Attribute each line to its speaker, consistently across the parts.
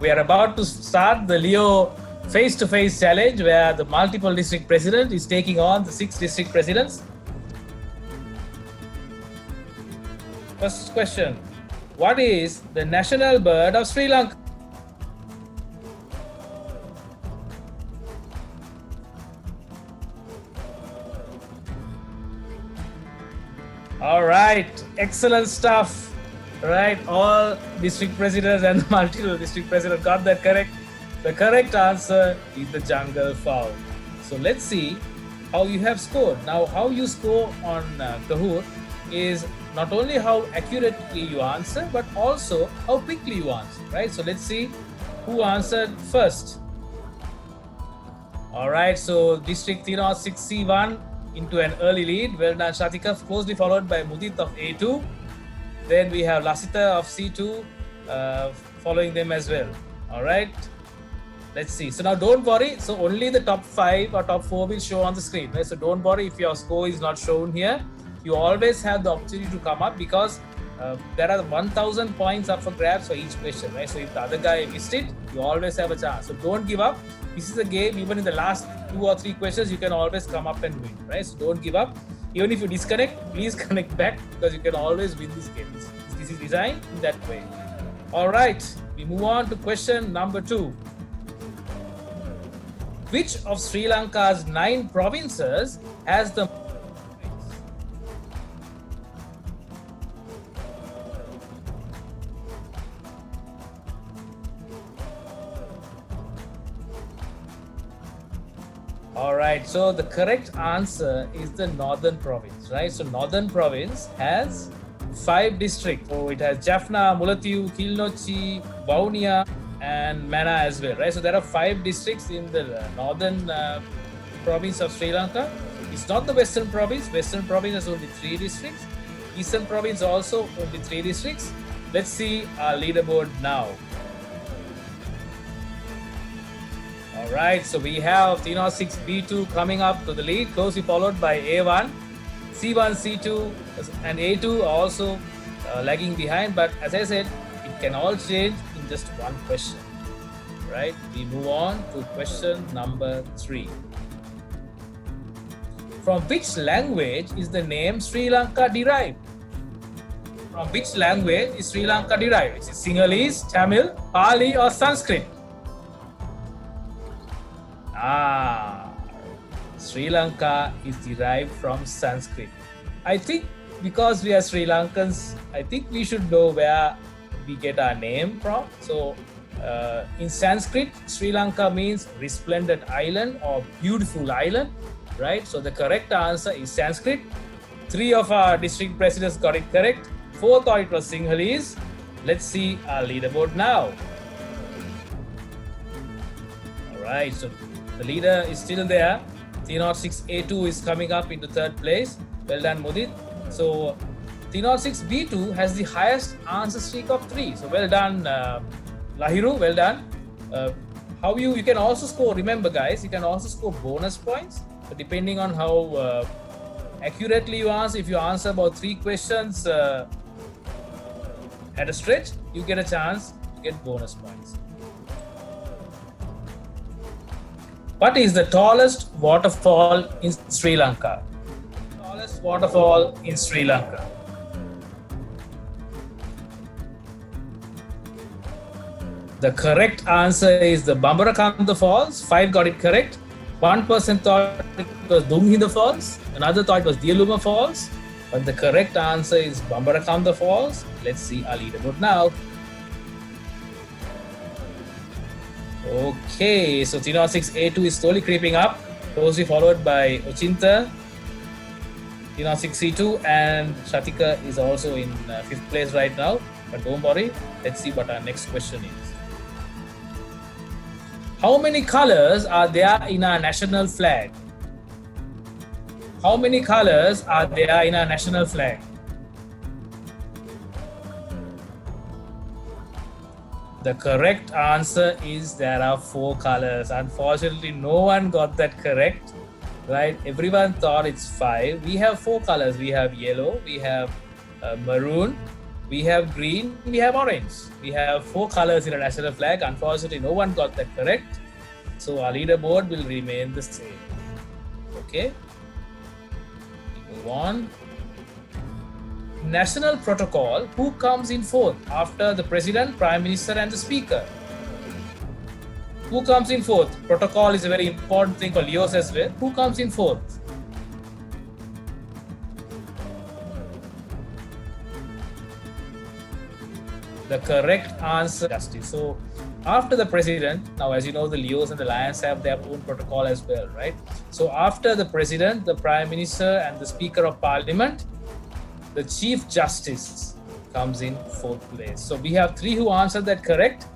Speaker 1: We are about to start the Leo face-to-face challenge where the multiple district president is taking on the 6 district presidents. First question, what is the national bird of Sri Lanka? All right, excellent stuff. Right, all district presidents and the multiple district president got that correct. The correct answer is the jungle fowl. So let's see how you have scored. Now, how you score on Kahoot is not only how accurately you answer, but also how quickly you answer, right? So let's see who answered first. All right, so District 306C1 into an early lead. Well done, Shatika, closely followed by Mudit of A2. Then we have Lasita of C2 following them as well. All right, let's see. So now don't worry. So only the top 5 or top 4 will show on the screen, right? So don't worry if your score is not shown here. You always have the opportunity to come up because there are 1,000 points up for grabs for each question, right? So if the other guy missed it, you always have a chance. So don't give up. This is a game. Even in the last 2 or 3 questions, you can always come up and win, right? So don't give up. Even if you disconnect, please connect back because you can always win this game. This is designed in that way. All right, we move on to question number 2. Which of Sri Lanka's 9 provinces has the All right, so the correct answer is the Northern Province, right? So Northern Province has 5 districts. So it has Jaffna, Mullaitivu, Kilinochchi, Vaunia, and Mana as well, right? So there are 5 districts in the Northern Province of Sri Lanka. It's not the Western Province. Western Province has only 3 districts. Eastern Province also only 3 districts. Let's see our leaderboard now. All right, so we have 306 B2 coming up to the lead, closely followed by A1, C1, C2, and A2 are also lagging behind. But as I said, it can all change in just one question. Right? We move on to question number 3. From which language is the name Sri Lanka derived? From which language is Sri Lanka derived? Is it Sinhalese, Tamil, Pali, or Sanskrit? Sri Lanka is derived from Sanskrit. I think because we are Sri Lankans, I think we should know where we get our name from. So in Sanskrit, Sri Lanka means resplendent island or beautiful island, right? So the correct answer is Sanskrit. 3 of our district presidents got it correct. 4 thought it was Sinhalese. Let's see our leaderboard now. All right, so the leader is still there. 306A2 is coming up into 3rd place. Well done, Mudit. So 306B2 has the highest answer streak of 3. So well done, Lahiru. Well done. How you can also score. Remember, guys, you can also score bonus points. So depending on how accurately you answer. If you answer about 3 questions at a stretch, you get a chance to get bonus points. What is the tallest waterfall in Sri Lanka? Tallest waterfall in Sri Lanka. The correct answer is the Bambarakanda Falls. 5 got it correct. 1% thought it was Dumhinda Falls. Another thought it was Dialuma Falls. But the correct answer is Bambarakanda Falls. Let's see our leaderboard now. Okay, so 306A2 is slowly creeping up, closely followed by Ochinta, 306C2, and Shatika is also in 5th place right now. But don't worry, let's see what our next question is. How many colors are there in our national flag? How many colors are there in our national flag? The correct answer is there are 4 colors. Unfortunately, no one got that correct, right? Everyone thought it's 5. We have 4 colors. We have yellow, we have maroon, We have green, we have orange. We have 4 colors in a national flag. Unfortunately, no one got that correct. So our leaderboard will remain the same. Okay. Move on. National protocol. Who comes in fourth after the president, prime minister, and the speaker? Who comes in fourth? Protocol is a very important thing for Leos as well. Who comes in fourth? The correct answer, Justice. So after the president, now as you know, the Leos and the Lions have their own protocol as well, right? So after the president, the prime minister, and the speaker of parliament, the chief justice comes in fourth place. So we have 3 who answered that correct.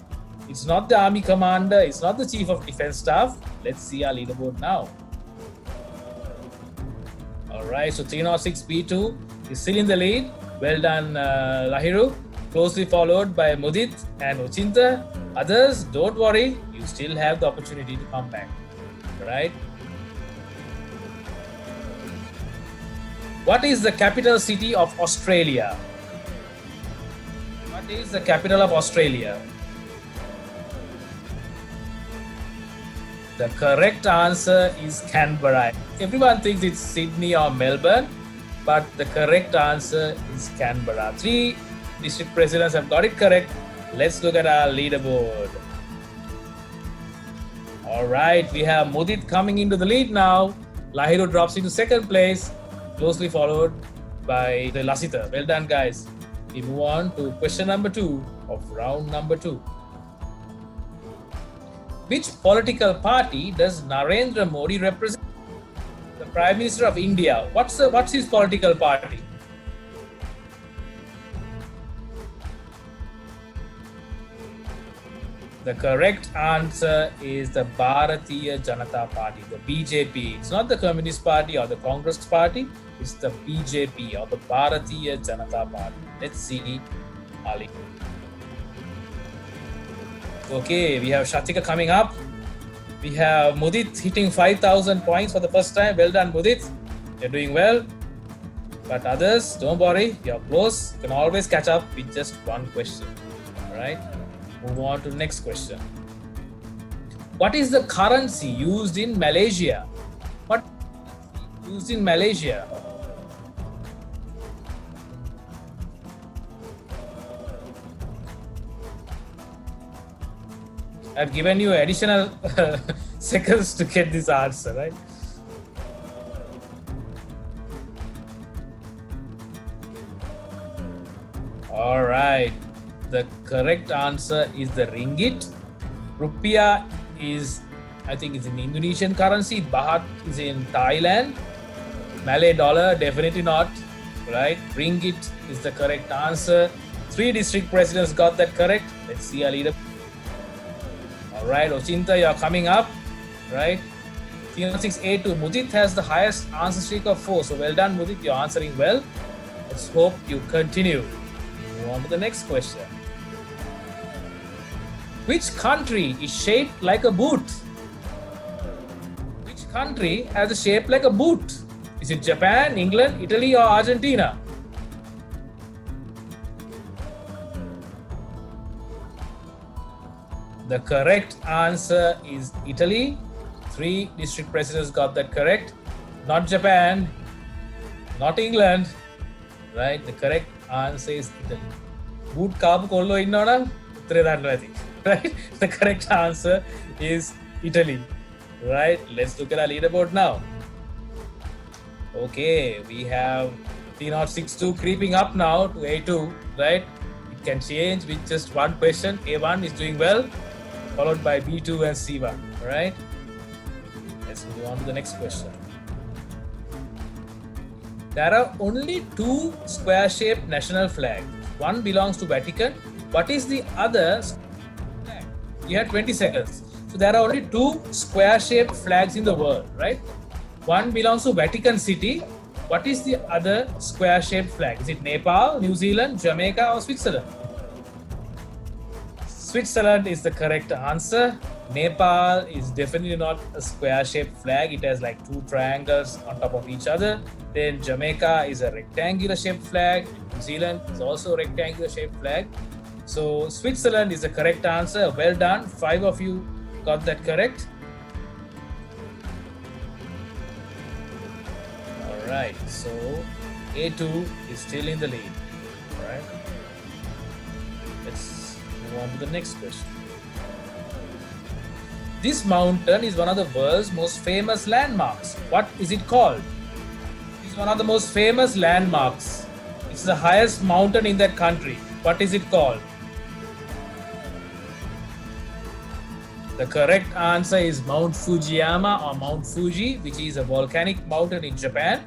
Speaker 1: It's not the army commander, it's not the chief of defense staff. Let's see our leaderboard now. All right, so 306 B2 is still in the lead. Well done, Lahiru. Closely followed by Mudit and Ochinta. Others, don't worry, you still have the opportunity to come back. Right? What is the capital city of Australia? What is the capital of Australia? The correct answer is Canberra. Everyone thinks it's Sydney or Melbourne, but the correct answer is Canberra. 3 district presidents have got it correct. Let's look at our leaderboard. All right, we have Mudit coming into the lead now. Lahiru drops into second place, closely followed by the Lasita. Well done, guys. We move on to question number 2 of round number 2. Which political party does Narendra Modi represent? The Prime Minister of India. What's his political party? The correct answer is the Bharatiya Janata Party, the BJP. It's not the Communist Party or the Congress Party. It's the BJP or the Bharatiya Janata Party. Let's see Ali. Okay, we have Shatika coming up. We have Mudit hitting 5,000 points for the first time. Well done, Mudit. You're doing well. But others, don't worry, you're close. You can always catch up with just one question. All right, move on to the next question. What is the currency used in Malaysia? What is used in Malaysia? I've given you additional seconds to get this answer, right? All right. The correct answer is the ringgit. Rupiah is, I think, it's an Indonesian currency. Baht is in Thailand. Malay dollar, definitely not. Right? Ringgit is the correct answer. 3 district presidents got that correct. Let's see our leader. All right, Ochinta, you're coming up. Right? 306A2. Mudit has the highest answer streak of 4. So well done, Mudit. You're answering well. Let's hope you continue. Move on to the next question. Which country is shaped like a boot? Which country has a shape like a boot? Is it Japan, England, Italy, or Argentina? The correct answer is Italy. 3 district presidents got that correct. Not Japan, not England. Right? The correct answer is Italy. Boot kaapu kollo innona uttare danna athi. Right? The correct answer is Italy. Right? Let's look at our leaderboard now. Okay, we have 3062 creeping up now to A2. Right? It can change with just one question. A1 is doing well, followed by B2 and C1. Right? Let's move on to the next question. There are only 2 square-shaped national flags. One belongs to Vatican. What is the other flag? You have 20 seconds. So there are only 2 square-shaped flags in the world, right? One belongs to Vatican City. What is the other square-shaped flag? Is it Nepal, New Zealand, Jamaica, or Switzerland? Switzerland is the correct answer. Nepal is definitely not a square-shaped flag. It has like two triangles on top of each other. Then Jamaica is a rectangular-shaped flag. New Zealand is also a rectangular-shaped flag. So Switzerland is the correct answer. Well done. 5 of you got that correct. All right. So A2 is still in the lead. All right. Let's move on to the next question. This mountain is one of the world's most famous landmarks. What is it called? It's one of the most famous landmarks. It's the highest mountain in that country. What is it called? The correct answer is Mount Fujiyama or Mount Fuji, which is a volcanic mountain in Japan.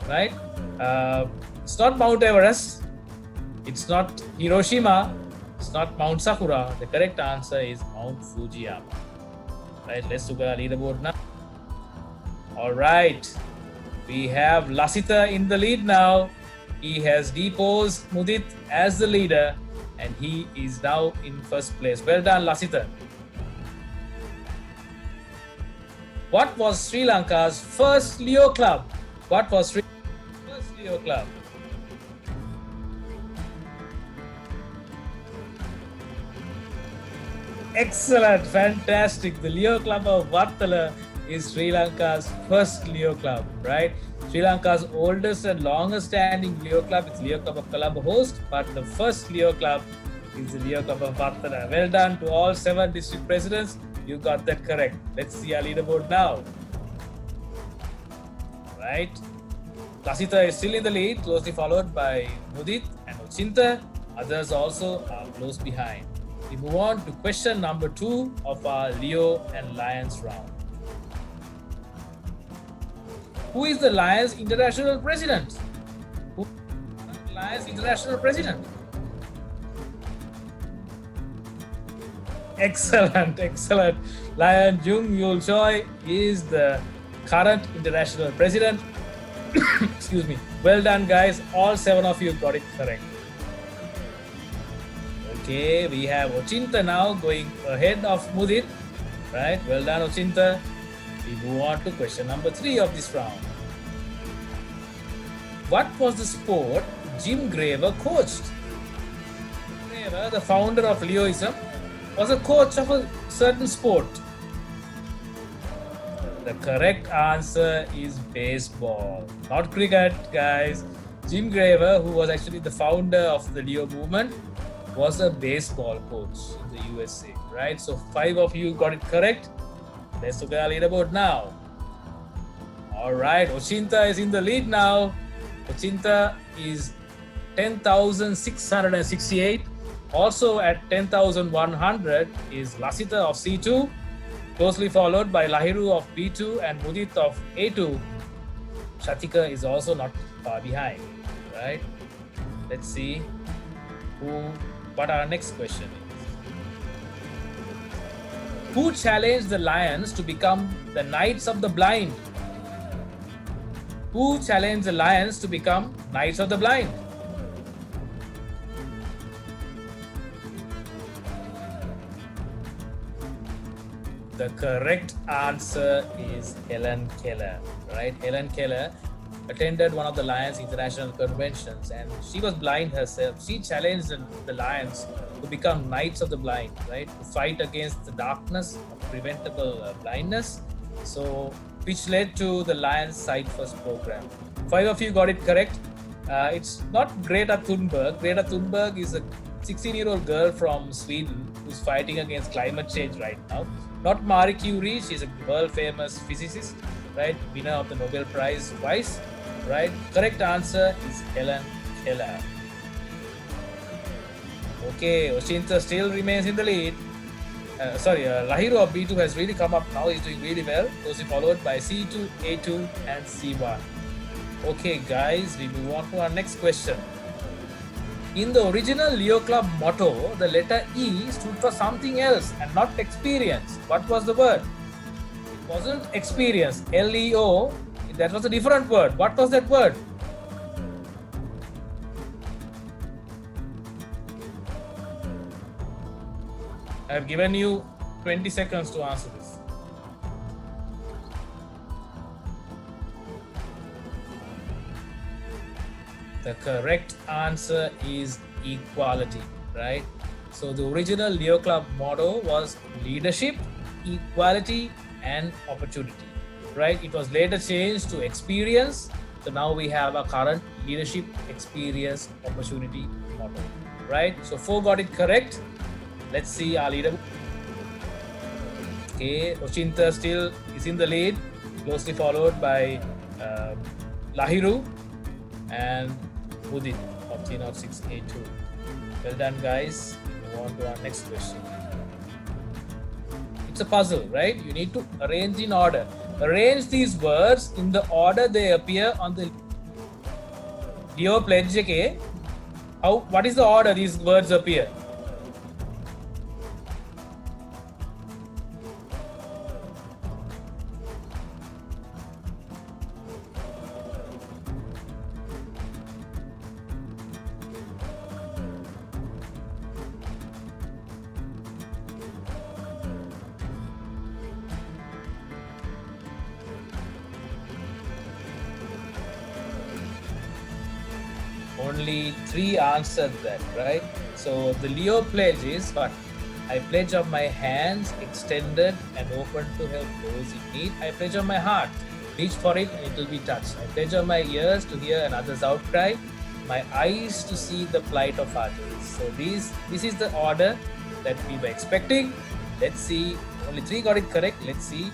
Speaker 1: Right? It's not Mount Everest. It's not Hiroshima. It's not Mount Sakura. The correct answer is Mount Fujiyama. Right, let's look at our leaderboard now. All right, we have Lasitha in the lead now. He has deposed Mudit as the leader and he is now in first place. Well done, Lasitha. What was Sri Lanka's first Leo club? What was Sri Lanka's first Leo club? Excellent, fantastic. The Leo Club of Vartala is Sri Lanka's first Leo Club, right? Sri Lanka's oldest and longest standing Leo Club is Leo Club of Colombo Host, but the first Leo Club is the Leo Club of Vartala. Well done to all 7 district presidents. You got that correct. Let's see our leaderboard now. Right. Lasitha is still in the lead, closely followed by Mudit and Ochinta. Others also are close behind. We move on to question number 2 of our Leo and Lions round. Who is the Lions International President? Who is the Lions International President? Excellent, excellent. Lion Jung Yul Choi is the current international president. Excuse me. Well done, guys. All 7 of you got it correct. Okay, we have Ochinta now going ahead of Mudit. Right, well done, Ochinta. We move on to question number 3 of this round. What was the sport Jim Graver coached? Graver, the founder of Leoism, was a coach of a certain sport. The correct answer is baseball, not cricket, guys. Jim Graver, who was actually the founder of the Leo movement, was a baseball coach in the USA, right? So 5 of you got it correct. Let's look at our leaderboard now. All right, Ochinta is in the lead now. Ochinta is 10,668. Also at 10,100 is Lasitha of C2, closely followed by Lahiru of B2 and Mudit of A2. Shatika is also not far behind, right? Let's see what our next question is. Who challenged the Lions to become the Knights of the Blind? Who challenged the Lions to become Knights of the Blind? The correct answer is Helen Keller, right? Helen Keller attended one of the Lions International Conventions and she was blind herself. She challenged the Lions to become Knights of the Blind, right? To fight against the darkness of preventable blindness. So, which led to the Lions Sight First program. 5 of you got it correct. It's not Greta Thunberg. Greta Thunberg is a 16-year-old girl from Sweden who's fighting against climate change right now. Not Marie Curie, she's a world-famous physicist, right? Winner of the Nobel Prize twice, right? Correct answer is Helen Keller. Okay, Ochinta still remains in the lead. Lahiru of B2 has really come up now. He's doing really well. Closely followed by C2, A2, and C1. Okay, guys, we move on to our next question. In the original Leo Club motto, the letter E stood for something else and not experience. What was the word? It wasn't experience. Leo, that was a different word. What was that word? I have given you 20 seconds to answer this. The correct answer is equality, right? So the original Leo Club motto was leadership, equality, and opportunity, right? It was later changed to experience. So now we have a current leadership, experience, opportunity motto, right? So 4 got it correct. Let's see our leader. Okay, Ochinta still is in the lead, closely followed by Lahiru and Mudit of 306A2. Well done, guys. Move on to our next question. It's a puzzle, right? You need to arrange in order. Arrange these words in the order they appear on the Leo pledge. Okay? What is the order these words appear? Only 3 answered that, right? So the Leo pledge is what? I pledge of my hands extended and open to help those in need. I pledge of my heart, reach for it and it will be touched. I pledge of my ears to hear another's outcry, my eyes to see the plight of others. So this is the order that we were expecting. Let's see. Only 3 got it correct. Let's see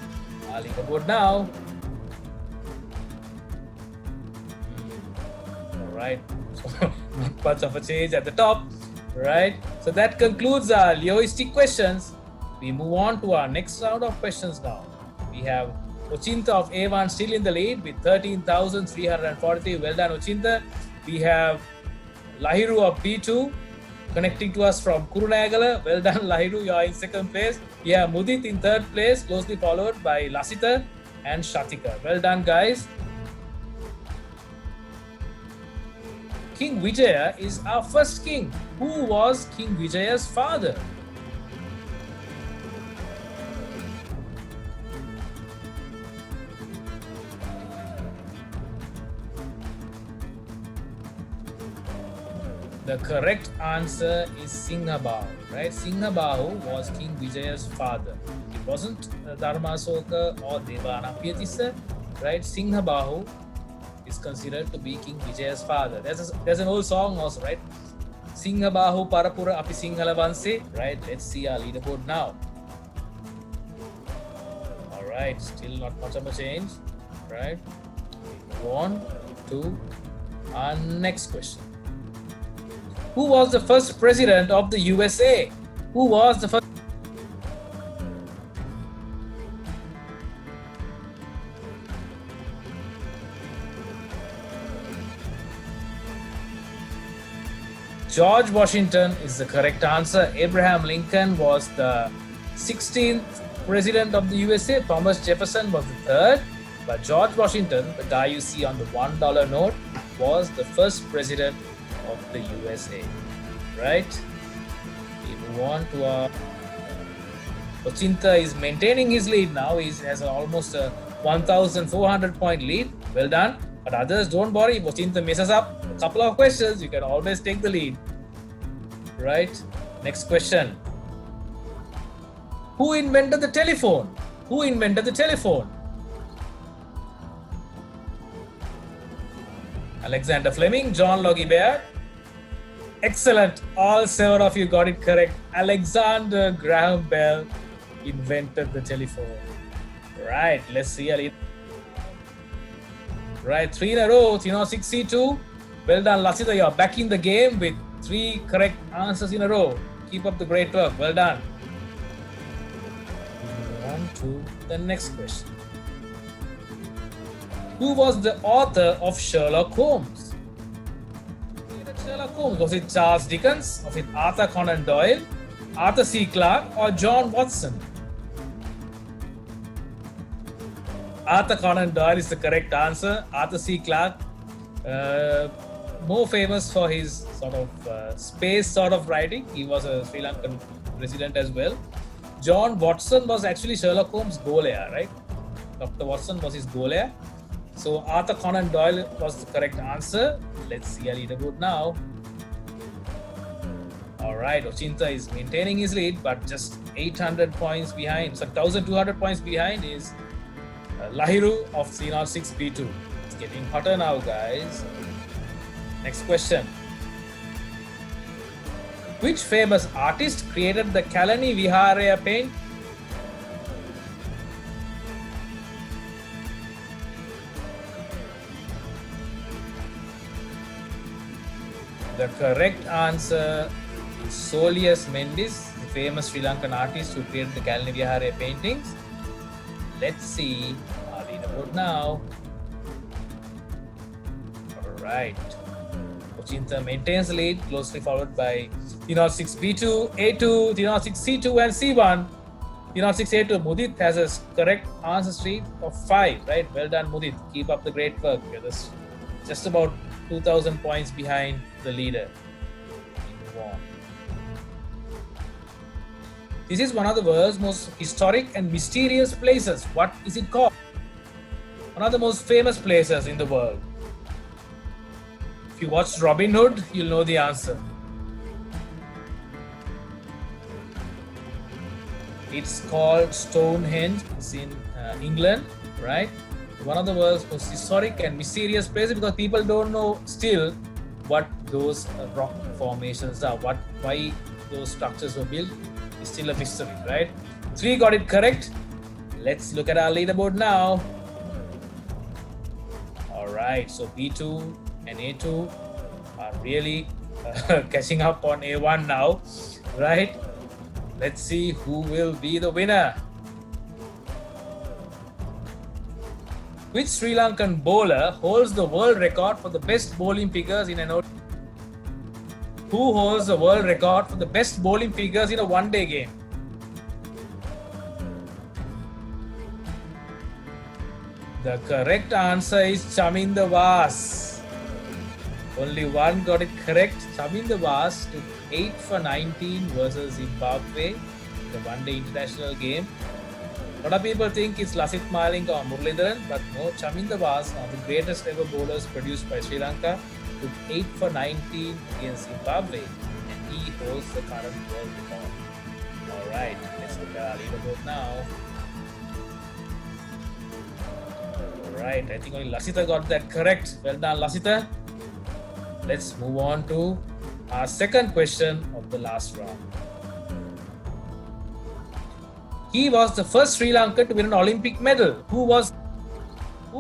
Speaker 1: our leaderboard now. All right. Not much of a change at the top, right? So that concludes our Leoistic questions. We move on to our next round of questions now. We have Ochinta of A1 still in the lead with 13,343. Well done, Ochinta. We have Lahiru of B2 connecting to us from Kurunagala. Well done, Lahiru. You are in second place. We have Mudit in third place, closely followed by Lasita and Shatika. Well done, guys. King Vijaya is our first king. Who was King Vijaya's father? The correct answer is Singhabahu, right? Singhabahu was King Vijaya's father. It wasn't Dharmasoka or Devanapiyatissa, right? Singhabahu is considered to be King Vijaya's father. There's an old song also, right? Singhabahu Parapura Api Singhala Vanse, right? Let's see our leaderboard now. All right, still not much of a change, right? Move on to our next question. Who was the first president of the USA? Who was the first? George Washington is the correct answer. Abraham Lincoln was the 16th president of the USA. Thomas Jefferson was the third. But George Washington, the guy you see on the $1 note, was the first president of the USA. Right? We move on to our... Ochinta is maintaining his lead now. He has almost a 1,400 point lead. Well done. But others, don't worry. If Ochinta messes up a couple of questions, you can always take the lead. Right? Next question. Who invented the telephone? Who invented the telephone? Alexander Fleming, John Logie Baird. Excellent. All 7 of you got it correct. Alexander Graham Bell invented the telephone. Right. Let's see. Right. 3 in a row. 306C2. Well done, Lasita. You're back in the game with 3 correct answers in a row. Keep up the great work. Well done. Move on to the next question. Who was the author of Sherlock Holmes? Sherlock Holmes. Was it Charles Dickens? Was it Arthur Conan Doyle, Arthur C. Clarke, or John Watson? Arthur Conan Doyle is the correct answer. Arthur C. Clarke, more famous for his sort of space sort of writing. He was a Sri Lankan president as well. John Watson was actually Sherlock Holmes' goal layer, right? Dr. Watson was his goal layer. So Arthur Conan Doyle was the correct answer. Let's see our leaderboard now. Alright, Ochinta is maintaining his lead, but just 800 points behind. So 1200 points behind is Lahiru of C06B2. It's getting hotter now, guys. Next question. Which famous artist created the Kalani Viharaya paint? The correct answer is Solius Mendis, the famous Sri Lankan artist who created the Kalani Viharaya paintings. Let's see our leaderboard now. Alright. Ochinta maintains the lead, closely followed by T06B2, A2, T06C2 and C1. T06A2, Mudit has a correct answer streak of 5, right? Well done, Mudit. Keep up the great work. You're just about 2,000 points behind the leader. Move on. This is one of the world's most historic and mysterious places. What is it called? One of the most famous places in the world. If you watched Robin Hood, you'll know the answer. It's called Stonehenge. It's in England, right? One of the world's most historic and mysterious places because people don't know still what those rock formations are, why those structures were built. It's still a mystery, right? 3 got it correct. Let's look at our leaderboard now. All right, so B2 and A2 are really catching up on A1 now, right? Let's see who will be the winner. Which Sri Lankan bowler holds the world record for the best bowling figures in an ODI? Who holds the world record for the best bowling figures in a one-day game? The correct answer is Chaminda Vaas. Only one got it correct. Chaminda Vaas took 8 for 19 versus Zimbabwe, the one-day international game. A lot of people think it's Lasith Malinga or Muralidharan, but no, Chaminda Vaas, one of the greatest ever bowlers produced by Sri Lanka, took 8 for 19 against Zimbabwe, and he holds the current world record. Alright, let's look at our leaderboard now. Alright, I think only Lasitha got that correct. Well done, Lasitha. Let's move on to our second question of the last round. He was the first Sri Lankan to win an Olympic medal. Who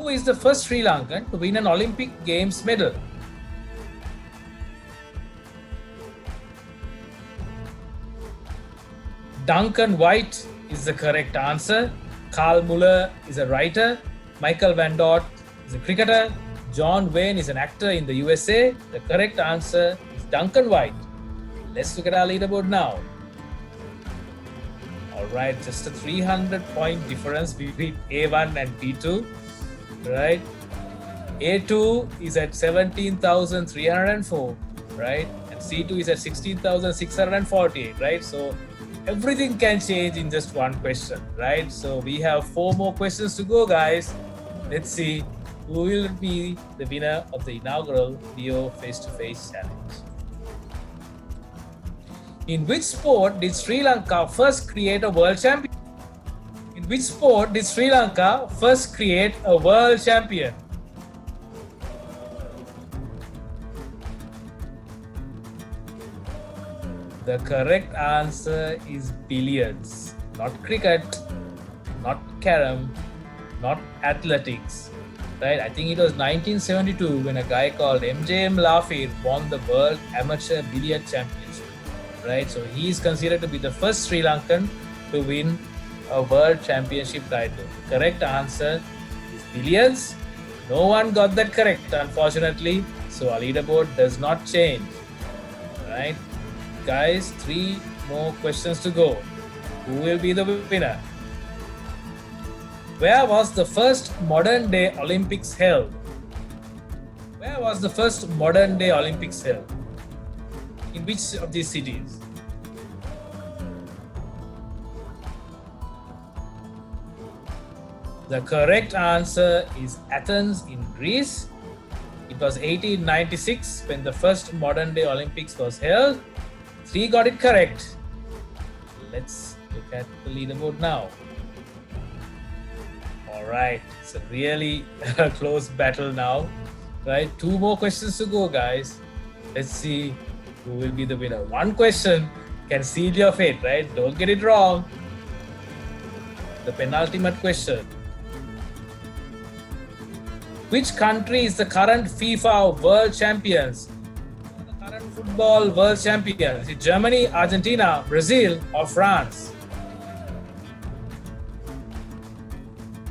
Speaker 1: is the first Sri Lankan to win an Olympic Games medal? Duncan White is the correct answer. Carl Muller is a writer. Michael Van Dort is a cricketer. John Wayne is an actor in the USA. The correct answer is Duncan White. Let's look at our leaderboard now. Alright, just a 300-point difference between A1 and B2. Right? A2 is at 17,304, right? And C2 is at 16,648, right? So everything can change in just one question, right? So we have 4 more questions to go, guys. Let's see who will be the winner of the inaugural Rio Face-to-Face Challenge. In which sport did Sri Lanka first create a world champion? In which sport did Sri Lanka first create a world champion? The correct answer is billiards, not cricket, not carom, not athletics. Right? I think it was 1972 when a guy called MJM Lafir won the World Amateur Billiard Championship. Right? So he is considered to be the first Sri Lankan to win a World Championship title. Correct answer is billiards. No one got that correct, unfortunately. So our leaderboard does not change. Right? Guys, 3 more questions to go. Who will be the winner? Where was the first modern day Olympics held? Where was the first modern day Olympics held? In which of these cities? The correct answer is Athens in Greece. It was 1896 when the first modern day Olympics was held. 3 got it correct. Let's look at the leaderboard now. All right, it's a really close battle now, right? 2 more questions to go, guys. Let's see who will be the winner. 1 question can seal your fate, right? Don't get it wrong. The penultimate question. Which country is the current FIFA World Champions? The current football World Champions. Is it Germany, Argentina, Brazil, or France?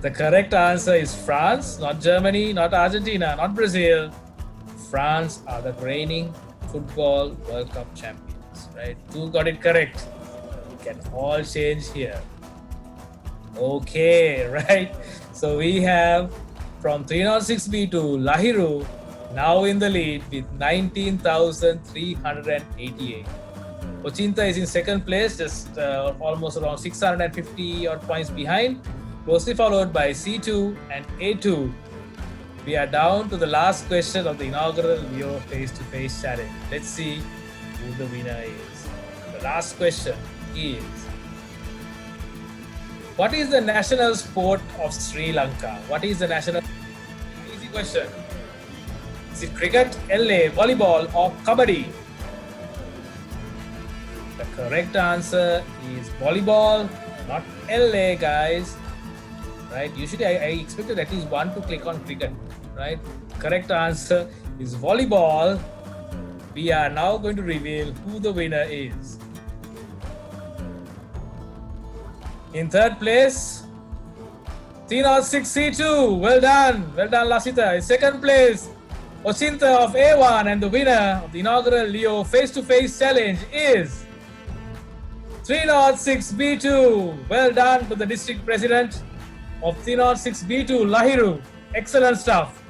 Speaker 1: The correct answer is France, not Germany, not Argentina, not Brazil. France are the reigning football World Cup champions, right? 2 got it correct. It can all change here. Okay, right? So we have from 306B2 Lahiru now in the lead with 19,388. Ochinta is in second place, just almost around 650 odd points behind, closely followed by C2 and A2. We are down to the last question of the inaugural Leo face-to-face challenge. Let's see who the winner is. The last question is, what is the national sport of Sri Lanka? What is the national... Easy question. Is it cricket, LA, volleyball, or kabaddi? The correct answer is volleyball, not LA, guys. Right? Usually I expected at least one to click on cricket, right? Correct answer is volleyball. We are now going to reveal who the winner is. In third place, 306C2. Well done Lasita. In second place, Ochinta of A1, and the winner of the inaugural Leo face-to-face challenge is 306B2. Well done to the district president of 306B2, Lahiru. Excellent stuff.